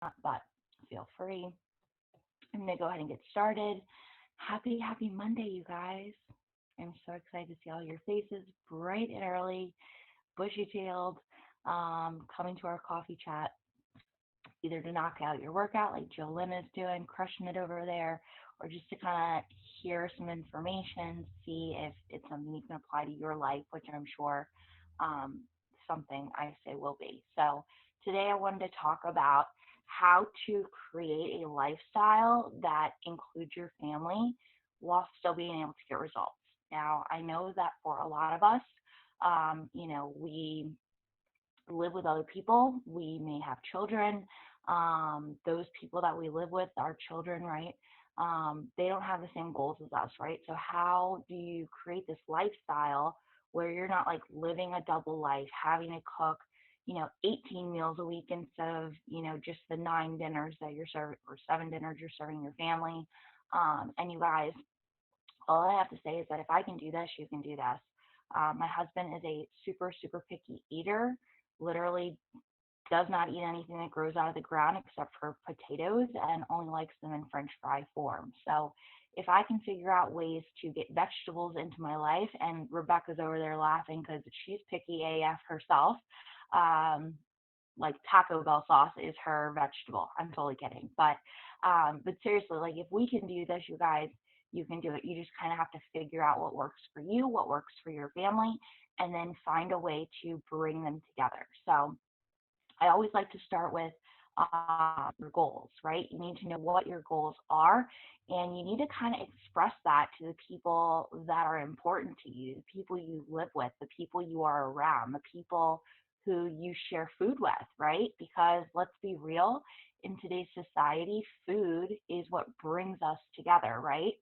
but feel free. I'm going to go ahead and get started. Happy Monday, you guys. I'm so excited to see all your faces bright and early, bushy tailed, coming to our coffee chat, either to knock out your workout like Jill Lynn is doing, crushing it over there, or just to kind of hear some information, see if it's something you can apply to your life, which I'm sure um, something I say will be. So today I wanted to talk about how to create a lifestyle that includes your family while still being able to get results. Now, I know that for a lot of us, we live with other people. We may have children. Those people that we live with, our children, right? They don't have the same goals as us, right? So how do you create this lifestyle where you're not like living a double life, having to cook, 18 meals a week instead of, just the 9 dinners that you're serving or 7 dinners you're serving your family. And you guys, all I have to say is that if I can do this, you can do this. My husband is a super, super picky eater, literally does not eat anything that grows out of the ground except for potatoes and only likes them in French fry form. So if I can figure out ways to get vegetables into my life, and Rebecca's over there laughing because she's picky AF herself, um, like Taco Bell sauce is her vegetable. I'm totally kidding, but seriously, like if we can do this, you guys, you can do it. You just kind of have to figure out what works for you, what works for your family, and then find a way to bring them together. So I always like to start with your goals, right? You need to know what your goals are, and you need to kind of express that to the people that are important to you, the people you live with, the people you are around, the people who you share food with, right? Because let's be real, in today's society, food is what brings us together, right?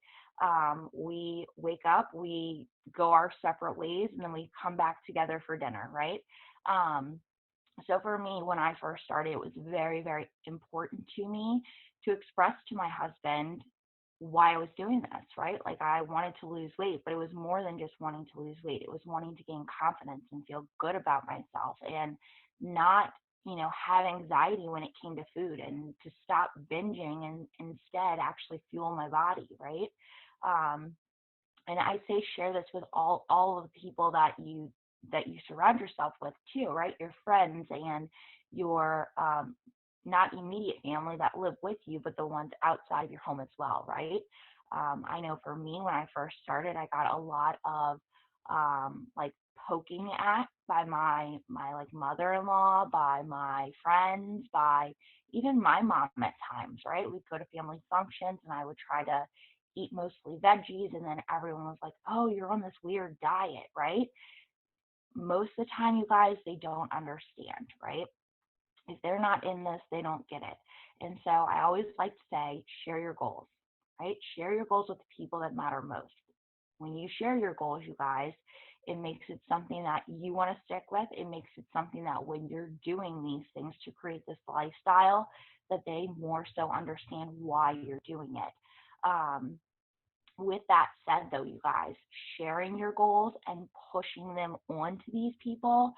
We wake up, we go our separate ways, and then we come back together for dinner, right? Um, so for me, when I first started, it was very, very important to me to express to my husband why I was doing this, right? Like I wanted to lose weight, but it was more than just wanting to lose weight. It was wanting to gain confidence and feel good about myself and not, have anxiety when it came to food and to stop binging and instead actually fuel my body, right? Um, and I say share this with all of the people that you surround yourself with too, right? Your friends and your not immediate family that live with you, but the ones outside of your home as well, right? I know for me, when I first started, I got a lot of like poking at by my like mother-in-law, by my friends, by even my mom at times, right? We'd go to family functions and I would try to eat mostly veggies, and then everyone was like, oh, you're on this weird diet, right? Most of the time, you guys, they don't understand, right? If they're not in this, they don't get it. And so I always like to say, share your goals, right? Share your goals with the people that matter most. When you share your goals, you guys, it makes it something that you want to stick with. It makes it something that when you're doing these things to create this lifestyle, that they more so understand why you're doing it. Um, with that said, though, you guys, sharing your goals and pushing them onto these people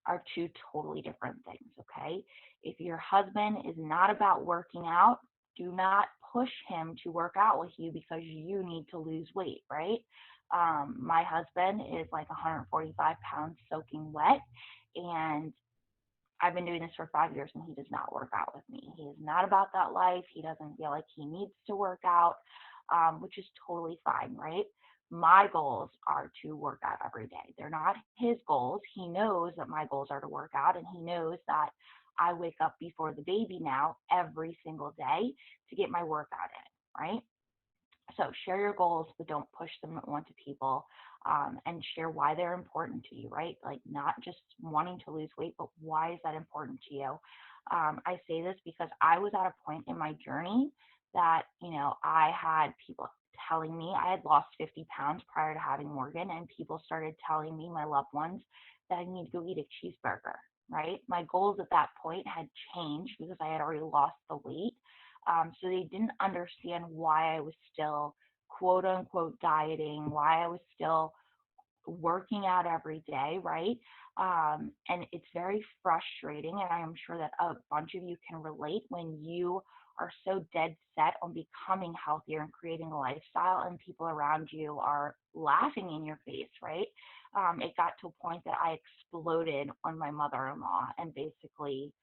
are two totally different things, okay? If your husband is not about working out, do not push him to work out with you because you need to lose weight, right? My husband is like 145 pounds soaking wet, and I've been doing this for 5 years and he does not work out with me. He is not about that life. He doesn't feel like he needs to work out, which is totally fine, right? My goals are to work out every day. They're not his goals. He knows that my goals are to work out, and he knows that I wake up before the baby now every single day to get my workout in, right? So share your goals, but don't push them onto people, and share why they're important to you, right? Like not just wanting to lose weight, but why is that important to you? I say this because I was at a point in my journey that, I had people telling me I had lost 50 pounds prior to having Morgan, and people started telling me, my loved ones, that I need to go eat a cheeseburger, right? My goals at that point had changed because I had already lost the weight. So they didn't understand why I was still quote unquote dieting, why I was still working out every day, right? And it's very frustrating. And I am sure that a bunch of you can relate when you are so dead set on becoming healthier and creating a lifestyle, and people around you are laughing in your face, right? It got to a point that I exploded on my mother in law and basically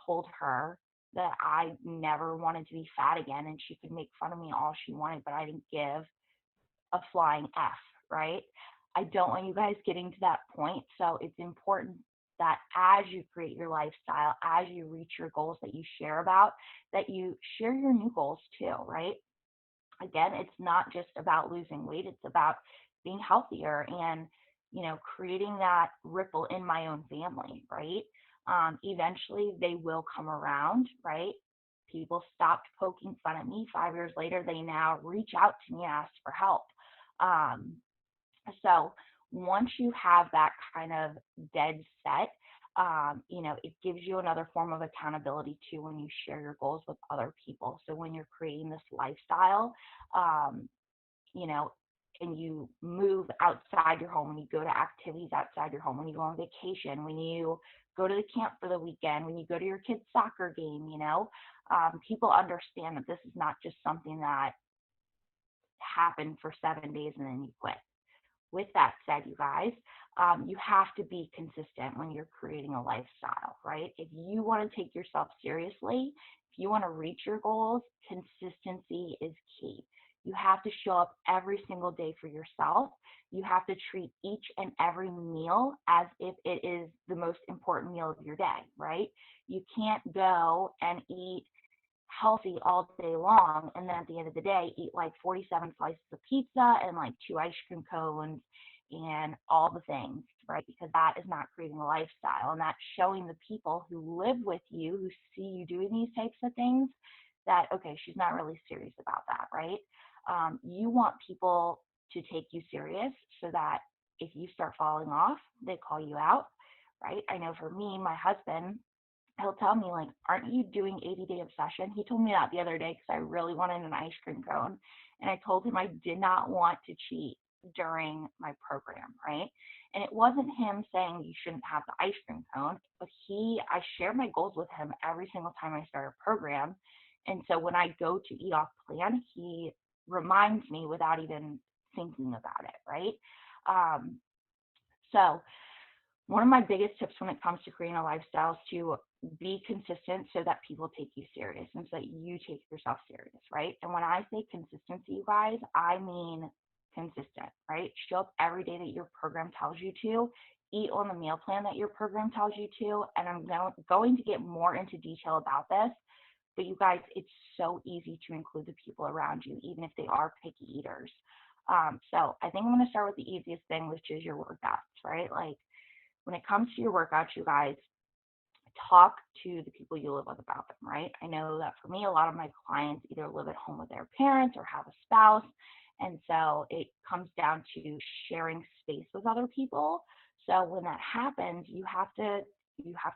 told her that I never wanted to be fat again, and she could make fun of me all she wanted, but I didn't give a flying F, right? I don't want you guys getting to that point. So it's important that as you create your lifestyle, as you reach your goals that you share about, that you share your new goals too, right? Again, it's not just about losing weight, it's about being healthier and, creating that ripple in my own family, right? Eventually they will come around, right? People stopped poking fun at me. 5 years later, they now reach out to me and ask for help. Um, so once you have that kind of dead set, it gives you another form of accountability too when you share your goals with other people. So when you're creating this lifestyle, um, you know, and you move outside your home, when you go to activities outside your home, when you go on vacation, when you go to the camp for the weekend, when you go to your kid's soccer game, people understand that this is not just something that happened for 7 days and then you quit. With that said, you guys, you have to be consistent when you're creating a lifestyle, right? If you want to take yourself seriously, if you want to reach your goals, consistency is key. You have to show up every single day for yourself. You have to treat each and every meal as if it is the most important meal of your day, right? You can't go and eat healthy all day long and then at the end of the day eat like 47 slices of pizza and like two ice cream cones and all the things, right? Because that is not creating a lifestyle, and that's showing the people who live with you, who see you doing these types of things, that okay, she's not really serious about that, right? You want people to take you serious so that if you start falling off, they call you out, right? I know for me, my husband, he'll tell me like, aren't you doing 80-day obsession? He told me that the other day because I really wanted an ice cream cone, and I told him I did not want to cheat during my program, right? And it wasn't him saying you shouldn't have the ice cream cone, but I shared my goals with him every single time I start a program. And so when I go to eat off plan, he reminds me without even thinking about it, right? um, so one of my biggest tips when it comes to creating a lifestyle is to be consistent so that people take you serious and so that you take yourself serious, right? And when I say consistency, you guys, I mean consistent, right? Show up every day that your program tells you to, eat on the meal plan that your program tells you to. And I'm going to get more into detail about this, but you guys, it's so easy to include the people around you, even if they are picky eaters. So I think I'm going to start with the easiest thing, which is your workouts, right? Like, when it comes to your workouts, you guys, talk to the people you live with about them, right? I know that for me, a lot of my clients either live at home with their parents or have a spouse. And so it comes down to sharing space with other people. So when that happens, you have to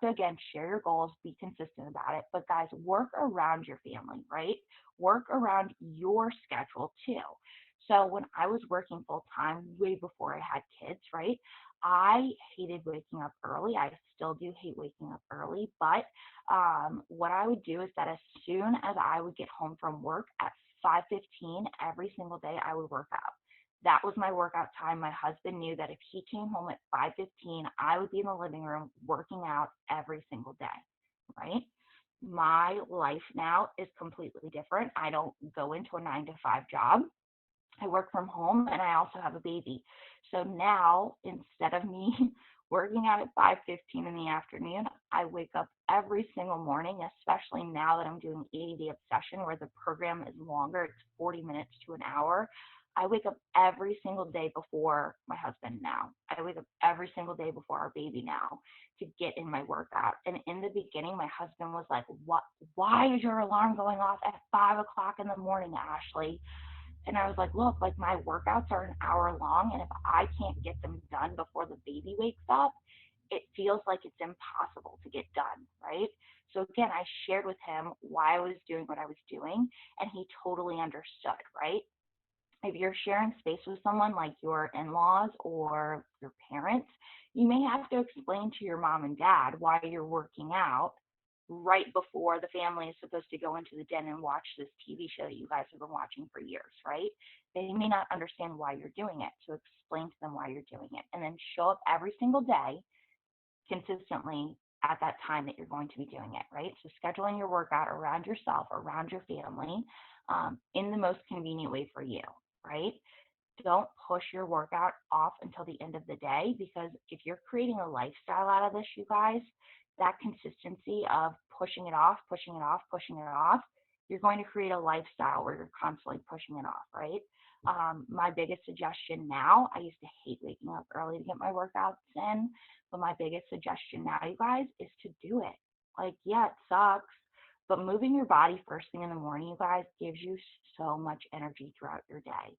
again share your goals, be consistent about it. But guys, work around your family, right? Work around your schedule too. So when I was working full time, way before I had kids, right? I hated waking up early. I still do hate waking up early, but what I would do is that as soon as I would get home from work at 5:15 every single day, I would work out. That was my workout time. My husband knew that if he came home at 5:15, I would be in the living room working out every single day, right? My life now is completely different. I don't go into a 9 to 5 job. I work from home and I also have a baby. So now instead of me working out at 5:15 in the afternoon, I wake up every single morning, especially now that I'm doing 80-day obsession where the program is longer, it's 40 minutes to an hour. I wake up every single day before my husband now. I wake up every single day before our baby now to get in my workout. And in the beginning, my husband was like, "What? Why is your alarm going off at 5 o'clock in the morning, Ashley?" And I was like, look, like my workouts are an hour long. And if I can't get them done before the baby wakes up, it feels like it's impossible to get done, right? So again, I shared with him why I was doing what I was doing, and he totally understood, right? If you're sharing space with someone like your in-laws or your parents, you may have to explain to your mom and dad why you're working out right before the family is supposed to go into the den and watch this TV show that you guys have been watching for years, right? They may not understand why you're doing it. So explain to them why you're doing it and then show up every single day consistently at that time that you're going to be doing it, right? So scheduling your workout around yourself, around your family, in the most convenient way for you, right? Don't push your workout off until the end of the day, because if you're creating a lifestyle out of this, you guys, that consistency of pushing it off, pushing it off, pushing it off, you're going to create a lifestyle where you're constantly pushing it off, right? My biggest suggestion now, I used to hate waking up early to get my workouts in, but my biggest suggestion now, you guys, is to do it. Like, yeah, it sucks, but moving your body first thing in the morning, you guys, gives you so much energy throughout your day.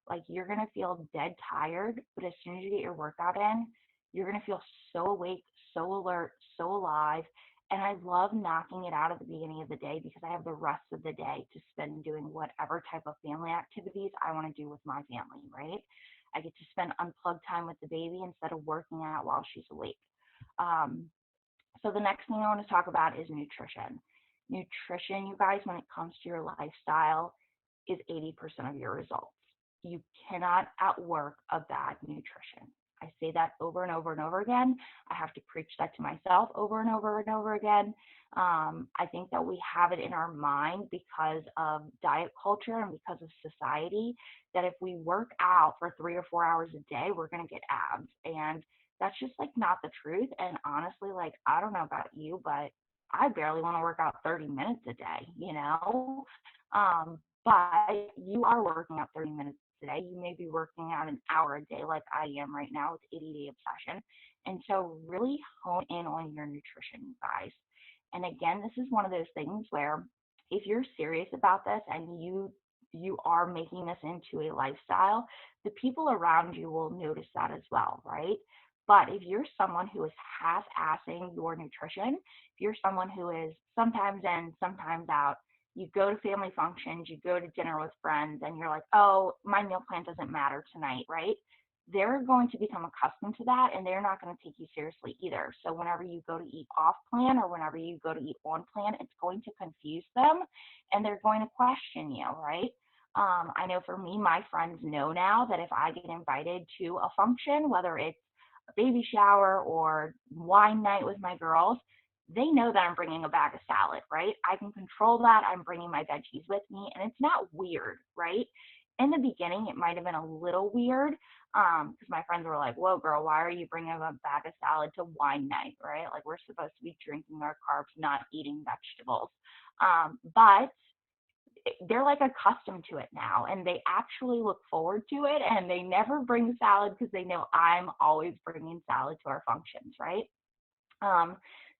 Like, you're going to feel dead tired, but as soon as you get your workout in, you're going to feel so awake, so alert, so alive. And I love knocking it out at the beginning of the day because I have the rest of the day to spend doing whatever type of family activities I want to do with my family, right? I get to spend unplugged time with the baby instead of working out while she's awake. Um, so the next thing I want to talk about is nutrition. Nutrition, you guys, when it comes to your lifestyle, is 80% of your results. You cannot outwork a bad nutrition. I say that over and over and over again. I have to preach that to myself over and over and over again. I think that we have it in our mind because of diet culture and because of society that if we work out for 3 or 4 hours a day, we're going to get abs. And that's just like not the truth. And honestly, like, I don't know about you, but I barely want to work out 30 minutes a day, you know? But you are working out 30 minutes a day. You may be working out an hour a day, like I am right now with 80-day obsession. And so really hone in on your nutrition, you guys. And again, this is one of those things where if you're serious about this and you are making this into a lifestyle, the people around you will notice that as well, right? But if you're someone who is half-assing your nutrition, if you're someone who is sometimes in, sometimes out, you go to family functions, you go to dinner with friends, and you're like, oh, my meal plan doesn't matter tonight, right? They're going to become accustomed to that and they're not going to take you seriously either. So whenever you go to eat off plan or whenever you go to eat on plan, it's going to confuse them and they're going to question you, right? I know for me, my friends know now that if I get invited to a function, whether it's a baby shower or wine night with my girls, they know that I'm bringing a bag of salad, right? I can control that. I'm bringing my veggies with me, and it's not weird, right? In the beginning, it might have been a little weird because my friends were like, whoa, girl, why are you bringing a bag of salad to wine night, right? Like, we're supposed to be drinking our carbs, not eating vegetables. But they're like accustomed to it now and they actually look forward to it and they never bring salad because they know I'm always bringing salad to our functions, right? Um,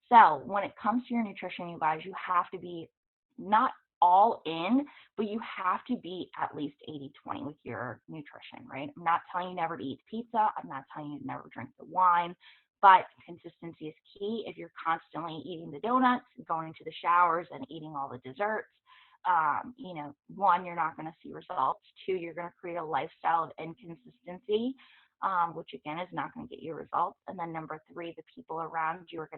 so when it comes to your nutrition, you guys, you have to be not all in, but you have to be at least 80-20 with your nutrition, right? I'm not telling you never to eat pizza. I'm not telling you to never drink the wine, but consistency is key. If you're constantly eating the donuts, going to the showers and eating all the desserts, one, you're not going to see results. Two, you're going to create a lifestyle of inconsistency, which again is not going to get you results. And then number three, the people around you are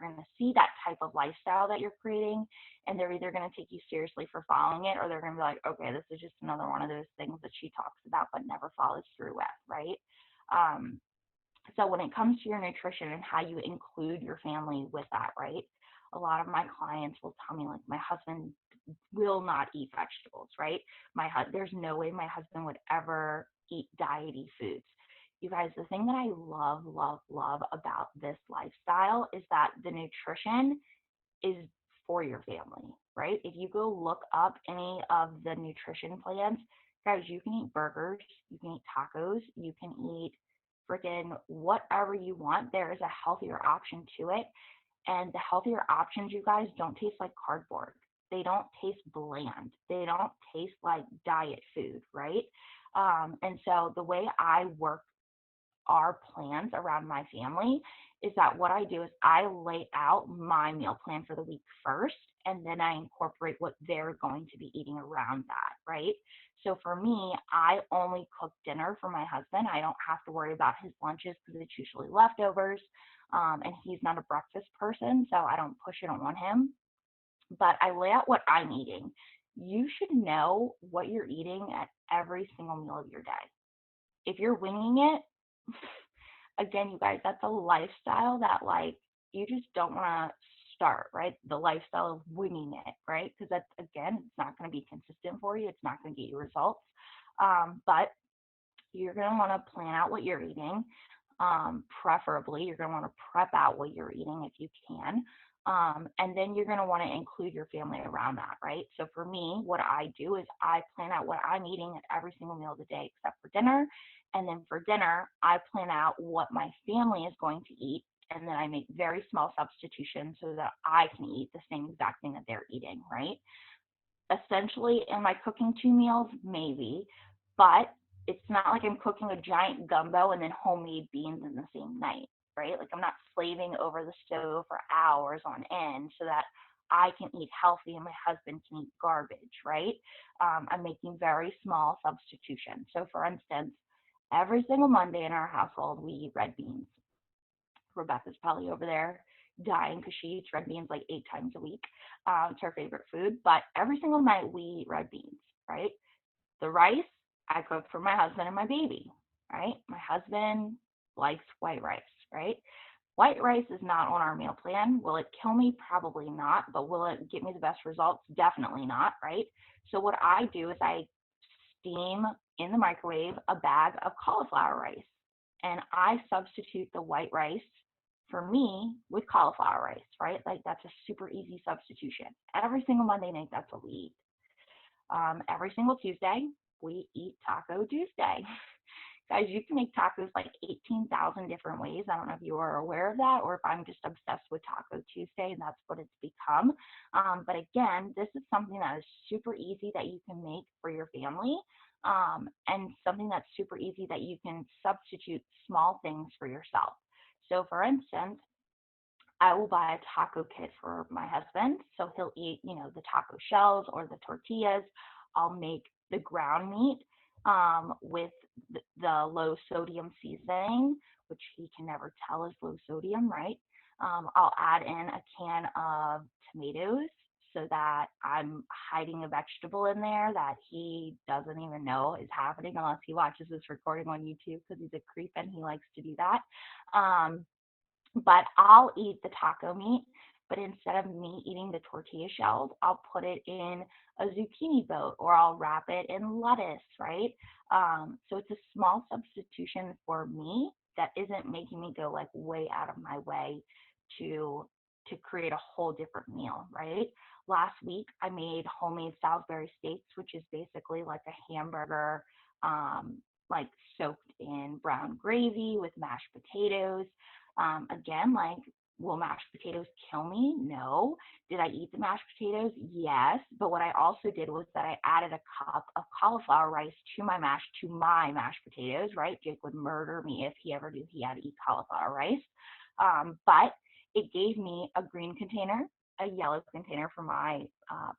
going to see that type of lifestyle that you're creating, and they're either going to take you seriously for following it, or they're going to be like, okay, this is just another one of those things that she talks about but never follows through with, right? Um, so when it comes to your nutrition and how you include your family with that, right? A lot of my clients will tell me like my husband will not eat vegetables, right? There's no way my husband would ever eat diety foods. You guys, the thing that I love, love, love about this lifestyle is that the nutrition is for your family, right? If you go look up any of the nutrition plans, guys, you can eat burgers, you can eat tacos, you can eat freaking whatever you want. There is a healthier option to it. And the healthier options, you guys, don't taste like cardboard. They don't taste bland. They don't taste like diet food, right? And so the way I work our plans around my family is that what I do is I lay out my meal plan for the week first, and then I incorporate what they're going to be eating around that, right? So for me, I only cook dinner for my husband. I don't have to worry about his lunches because it's usually leftovers. And he's not a breakfast person, so I don't push it on him. But I lay out what I'm eating. You should know what you're eating at every single meal of your day. If you're winging it, again, you guys, that's a lifestyle that like you just don't want to start, right? The lifestyle of winging it, right? Because that's, again, it's not going to be consistent for you. It's not going to get you results. But you're going to want to plan out what you're eating. Preferably, you're going to want to prep out what you're eating if you can. And then you're going to want to include your family around that, right? So for me, what I do is I plan out what I'm eating at every single meal of the day except for dinner. And then for dinner, I plan out what my family is going to eat. And then I make very small substitutions so that I can eat the same exact thing that they're eating, right? Essentially, am I cooking 2 meals? Maybe, but it's not like I'm cooking a giant gumbo and then homemade beans in the same night, right? Like I'm not slaving over the stove for hours on end so that I can eat healthy and my husband can eat garbage, right? I'm making very small substitutions. So, for instance, every single Monday in our household, we eat red beans. Rebecca's probably over there dying because she eats red beans like 8 times a week. It's her favorite food. But every single night we eat red beans, right? The rice I cook for my husband and my baby, right? My husband likes white rice, right? White rice is not on our meal plan. Will it kill me? Probably not. But will it get me the best results? Definitely not, right? So what I do is I steam in the microwave a bag of cauliflower rice. And I substitute the white rice for me with cauliflower rice, right? Like that's a super easy substitution. Every single Monday night, that's what we eat. Every single Tuesday, we eat Taco Tuesday. Guys, you can make tacos like 18,000 different ways. I don't know if you are aware of that or if I'm just obsessed with Taco Tuesday and that's what it's become. But again, this is something that is super easy that you can make for your family, and something that's super easy that you can substitute small things for yourself. So, for instance, I will buy a taco kit for my husband. So he'll eat, the taco shells or the tortillas. I'll make the ground meat with the low sodium seasoning, which he can never tell is low sodium, right? I'll add in a can of tomatoes so that I'm hiding a vegetable in there that he doesn't even know is happening unless he watches this recording on YouTube because he's a creep and he likes to do that. But I'll eat the taco meat, but instead of me eating the tortilla shells, I'll put it in a zucchini boat or I'll wrap it in lettuce, right? So it's a small substitution for me that isn't making me go like way out of my way to create a whole different meal, right? Last week I made homemade Salisbury steaks, which is basically like a hamburger, like soaked in brown gravy with mashed potatoes. Again, like, will mashed potatoes kill me? No. Did I eat the mashed potatoes? Yes. But what I also did was that I added a cup of cauliflower rice to my mashed potatoes, right? Jake would murder me if he ever knew he had to eat cauliflower rice. But it gave me a green container, a yellow container for my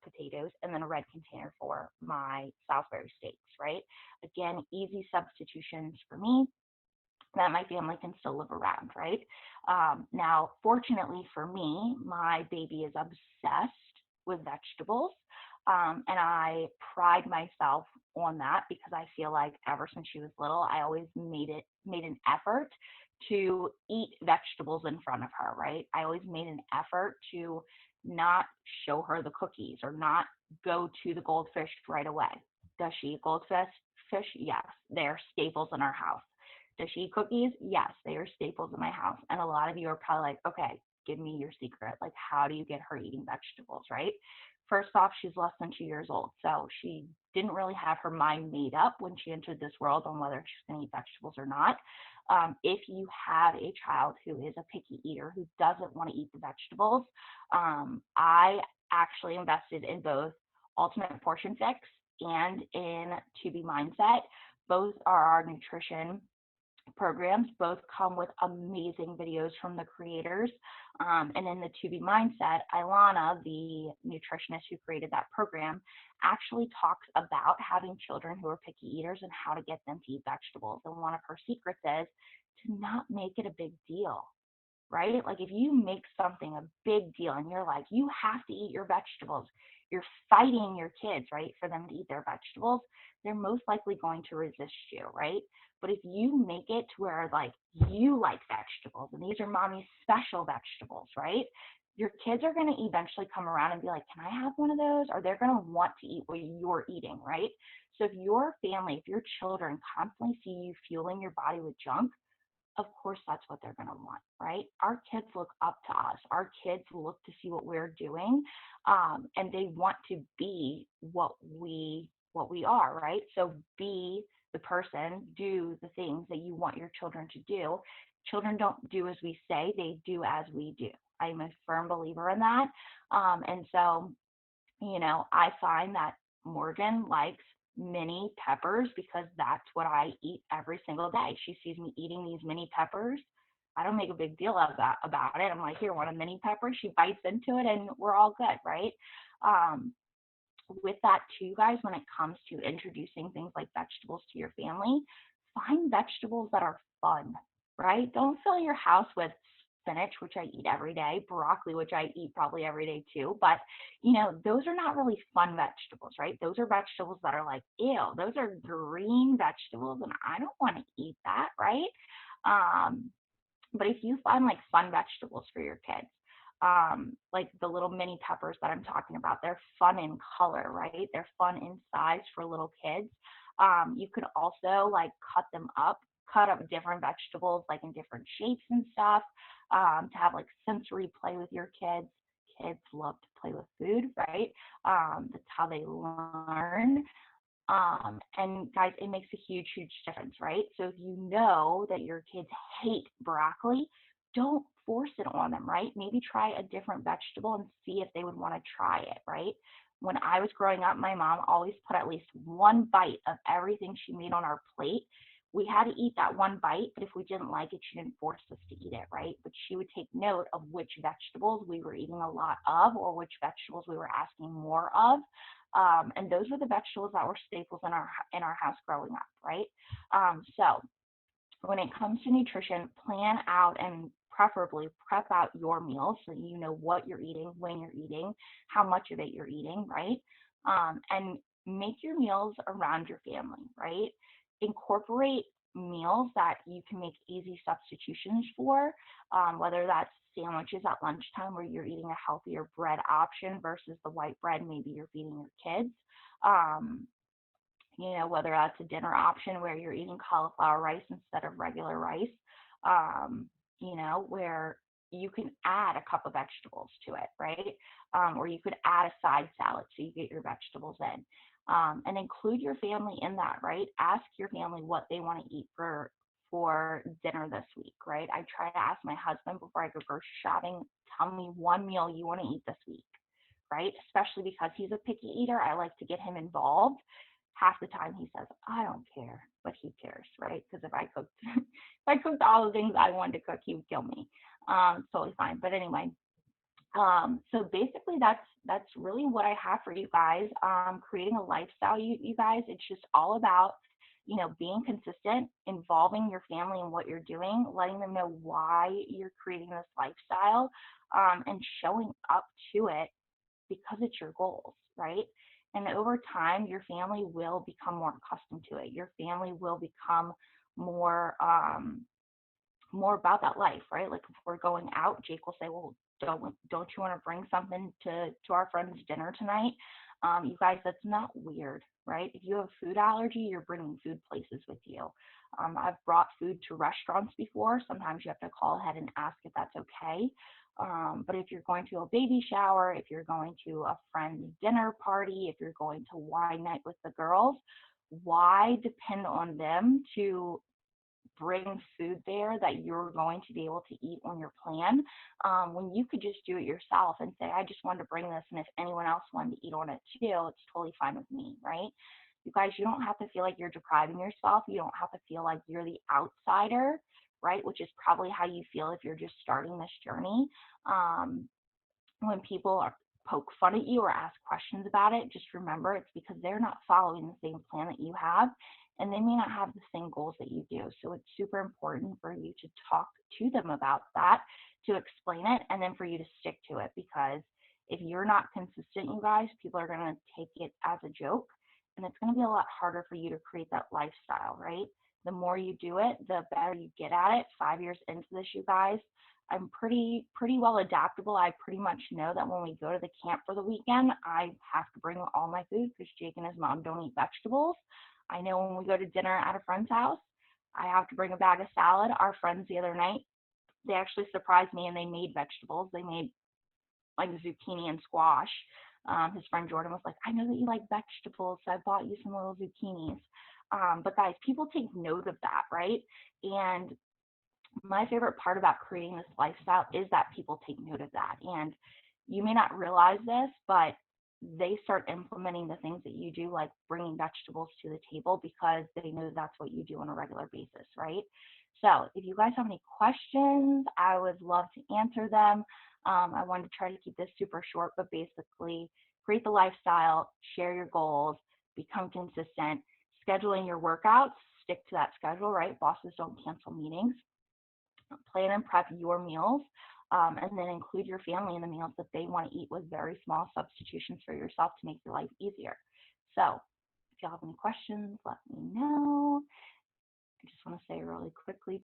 potatoes, and then a red container for my Salisbury steaks, right? Again, easy substitutions for me that my family can still live around, right? Now, fortunately for me, my baby is obsessed with vegetables. And I pride myself on that because I feel like ever since she was little, I always made an effort to eat vegetables in front of her, right? I always made an effort to not show her the cookies or not go to the goldfish right away. Does she eat goldfish? Fish? Yes, they're staples in our house. Does she eat cookies? Yes, they are staples in my house. And a lot of you are probably like, okay, give me your secret. Like, how do you get her eating vegetables, right? First off, she's less than 2 years old. So she didn't really have her mind made up when she entered this world on whether she's going to eat vegetables or not. If you have a child who is a picky eater, who doesn't want to eat the vegetables, I actually invested in both Ultimate Portion Fix and in To Be Mindset. Both are our nutrition programs. Both come with amazing videos from the creators. And in the To Be Mindset, Ilana, the nutritionist who created that program, actually talks about having children who are picky eaters and how to get them to eat vegetables. And one of her secrets is to not make it a big deal, right? Like if you make something a big deal and you're like, you have to eat your vegetables, you're fighting your kids, right, for them to eat their vegetables, they're most likely going to resist you, right? But if you make it to where like you like vegetables and these are mommy's special vegetables, right? Your kids are going to eventually come around and be like, can I have one of those? Or they're going to want to eat what you're eating, right? So if your family, if your children constantly see you fueling your body with junk, of course that's what they're going to want, right? Our kids look up to us. Our kids look to see what we're doing, and they want to be what we are, right? So be the person, do the things that you want your children to do. Children don't do as we say, they do as we do. I'm a firm believer in that. And so I find that Morgan likes mini peppers because that's what I eat every single day. She sees me eating these mini peppers. I don't make a big deal of that about it. I'm like, here, want a mini pepper? She bites into it and we're all good, right? Um, with that too, guys, when it comes to introducing things like vegetables to your family, find vegetables that are fun, right? Don't fill your house with spinach, which I eat every day, broccoli, which I eat probably every day too. But, those are not really fun vegetables, right? Those are vegetables that are like, ew, those are green vegetables and I don't want to eat that, right? Um, but if you find like fun vegetables for your kids, like the little mini peppers that I'm talking about, they're fun in color, right? They're fun in size for little kids. You could also like cut up different vegetables like in different shapes and stuff, to have like sensory play with your kids. Kids love to play with food, right? That's how they learn. And guys, it makes a huge, huge difference, right? So if you know that your kids hate broccoli, don't force it on them, right? Maybe try a different vegetable and see if they would want to try it, right? When I was growing up, my mom always put at least one bite of everything she made on our plate. We had to eat that one bite, but if we didn't like it, she didn't force us to eat it, right? But she would take note of which vegetables we were eating a lot of or which vegetables we were asking more of. And those were the vegetables that were staples in our house growing up, right? So when it comes to nutrition, plan out and preferably prep out your meals so you know what you're eating, when you're eating, how much of it you're eating, right? And make your meals around your family, right? Incorporate meals that you can make easy substitutions for, whether that's sandwiches at lunchtime where you're eating a healthier bread option versus the white bread maybe you're feeding your kids. Um, whether that's a dinner option where you're eating cauliflower rice instead of regular rice, where you can add a cup of vegetables to it, right? Or you could add a side salad so you get your vegetables in. And include your family in that, right? Ask your family what they want to eat for dinner this week, right? I try to ask my husband before I go grocery shopping, tell me one meal you want to eat this week, right? Especially because he's a picky eater. I like to get him involved. Half the time he says, I don't care, but he cares, right? Because if I cooked if I cooked all the things I wanted to cook, he would kill me. Totally fine. But anyway, so basically that's really what I have for you guys. Creating a lifestyle, you guys, it's just all about, being consistent, involving your family in what you're doing, letting them know why you're creating this lifestyle, and showing up to it because it's your goals, right? And over time, your family will become more accustomed to it. Your family will become more more about that life, right? Like if we're going out, Jake will say, "Well, don't you want to bring something to our friend's dinner tonight?" You guys, that's not weird, right? If you have a food allergy, you're bringing food places with you. I've brought food to restaurants before. Sometimes you have to call ahead and ask if that's okay. But if you're going to a baby shower, if you're going to a friend's dinner party, if you're going to wine night with the girls, why depend on them to bring food there that you're going to be able to eat on your plan, when you could just do it yourself and say, I just wanted to bring this, and if anyone else wanted to eat on it too, it's totally fine with me, right? You guys, you don't have to feel like you're depriving yourself. You don't have to feel like you're the outsider, right? Which is probably how you feel if you're just starting this journey. Um, when people are poke fun at you or ask questions about it, just remember it's because they're not following the same plan that you have, and they may not have the same goals that you do. So it's super important for you to talk to them about that, to explain it, and then for you to stick to it, because if you're not consistent, you guys, people are going to take it as a joke, and it's going to be a lot harder for you to create that lifestyle, right? The more you do it, the better you get at it. 5 years into this, you guys, I'm pretty well adaptable. I pretty much know that when we go to the camp for the weekend, I have to bring all my food because Jake and his mom don't eat vegetables. I know when we go to dinner at a friend's house, I have to bring a bag of salad. Our friends the other night, they actually surprised me and they made vegetables. They made like zucchini and squash. His friend Jordan was like, I know that you like vegetables, so I bought you some little zucchinis. But guys, people take note of that, right? And my favorite part about creating this lifestyle is that people take note of that. And you may not realize this, but they start implementing the things that you do, like bringing vegetables to the table, because they know that's what you do on a regular basis, right? So if you guys have any questions, I would love to answer them. I wanted to try to keep this super short, but basically create the lifestyle, share your goals, become consistent, scheduling your workouts, stick to that schedule, right? Bosses don't cancel meetings. Plan and prep your meals, and then include your family in the meals that they want to eat with very small substitutions for yourself to make your life easier. So if y'all have any questions, let me know. I just want to say really quickly